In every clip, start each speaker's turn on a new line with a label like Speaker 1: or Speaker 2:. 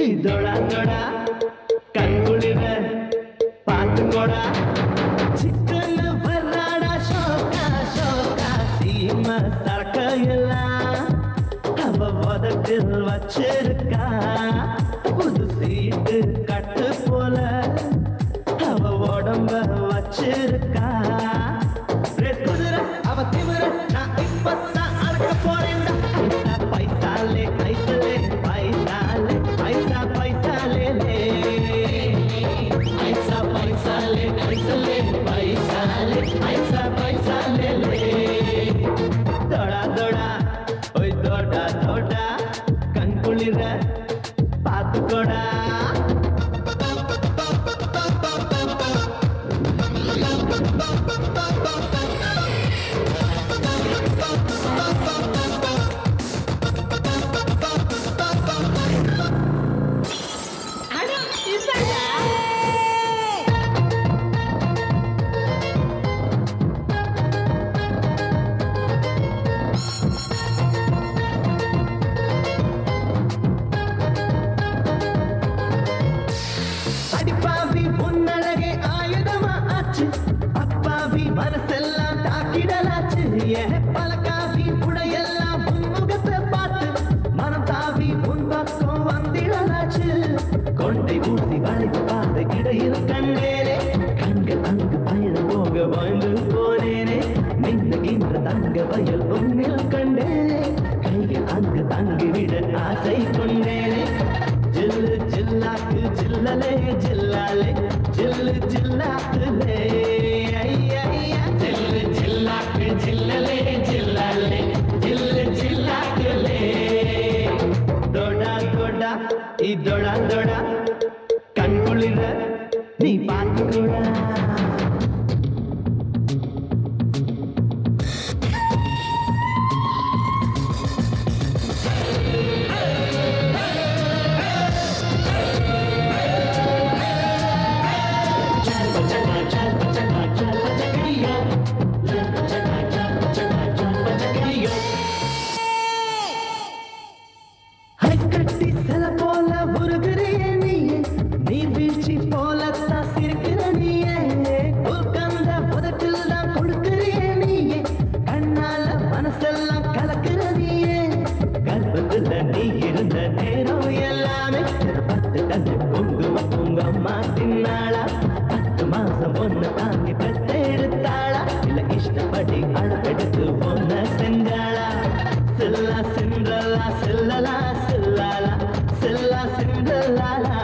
Speaker 1: இதோடா தோடா கண்குளிர பார்த்துக்கோடா chicken வர்றாடா ஷோக்கா ஷோக்கா சீம சரக்கையெல்லாம் அவ உதட்டில் வச்சிருக்கா புது சீட்டு கட்டு போல அவ உடம்ப வச்சிருக்கா குதிரை அவ திமிர நான் இப்பத்தான் அடக்க போறேன்டா பைசாலே ஐசலே பைசாலே ஐசா பைசாலே ஐசா பைசாலே ஐசலே பைசாலே ஐசா பைசாலே தோடா தோடா ஓய் தோடா தோடா கண்குளிர பார்த்துக்கோடா அடிப்பாவி பொன்னழகே ஆயுதமா ஆச்சு அப்பாவி மனசெல்லாம் தாக்கிடலாச்சு பழக்காவி உடையெல்லாம் முகத்தை பார்த்து மனம் தாவி உன் பக்கம் வந்திடலாச்சு கொண்டை ஊசி வளைவு பாதை இடையில் கண்டேனே கண்கள் அங்கு பயணம் போக வாழ்ந்து போனேனே மின்னுகின்ற தங்க வயல் உன்னில் கண்டேனே கையில் அங்கு தங்கிவிட ஆசை கொண்டேனே ஜில்லு ஜில்லாக்கு ஜில்லலே ஜில்லாலே ஜில்லு ஜில்லாக்குலே ஜில்லு ஜில்லாக்கு ஜில்லலே ஜில்லாலே ஜில்லு ஜில்லாக்குலே தோடா தோடா இதோடா தோடா கண்குளிர நீ பார்த்துக்கூடா கட்டி சில போல உருகிறிய நீயே நீ வீழ்ச்சி போலத்தான் சிரிக்கிற நீயே உட்கார்ந்த புதட்டில் தான் கொடுக்கிறிய நீயே கண்ணால மனசெல்லாம் கலக்கிற நீயே கர்ப்பத்துல நீ இருந்த நேரம் எல்லாமே பத்து கண்ணு பொங்கு அம்மா தின்னாளா 10 மாசம் ஒன்னு தாங்கி பெத்த எடுத்தாளா இல்ல இஷ்டப்படி அழகெடுத்து ஒன்ன செஞ்சாளா சில்லா சிந்தலா சில்லலா சில்லாலா சில்லா சிந்தலாலா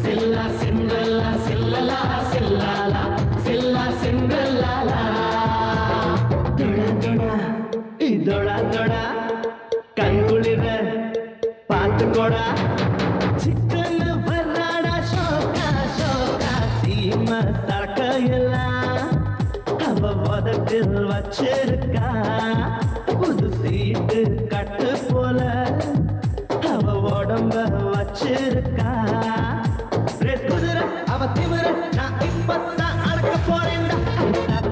Speaker 1: சில்லா சிந்தலா சில்லலா சில்லாலா சில்லா சிந்தலாலா தோடா தோடா இதோடா தோடா கண்குளிர பார்த்துக்கோடா சிக்கன் வர்றாடா ஷோக்கா ஷோக்கா சீம சரக்கையெல்லாம் அவ உதட்டில் வச்சிருக்கா புது சீட்டு கட்டு போல அவ உடம்ப வச்சிருக்கா குதிரை அவ திமிர நான் இப்பத்தான் அடக்க போறேன்டா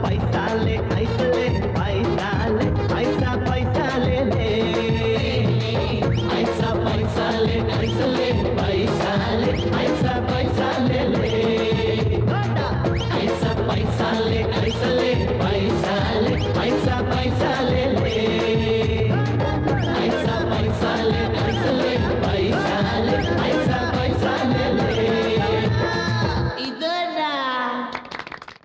Speaker 1: பைசாலே ஐசலே பைசாலே ஐசா பைசாலே ஐசா பைசாலே ஐசலே பைசாலே ஐசா பைசாலே ஐசா பைசாலே ஐசலே பைசாலே ஐசா பைசாலே ஐசா பைசாலே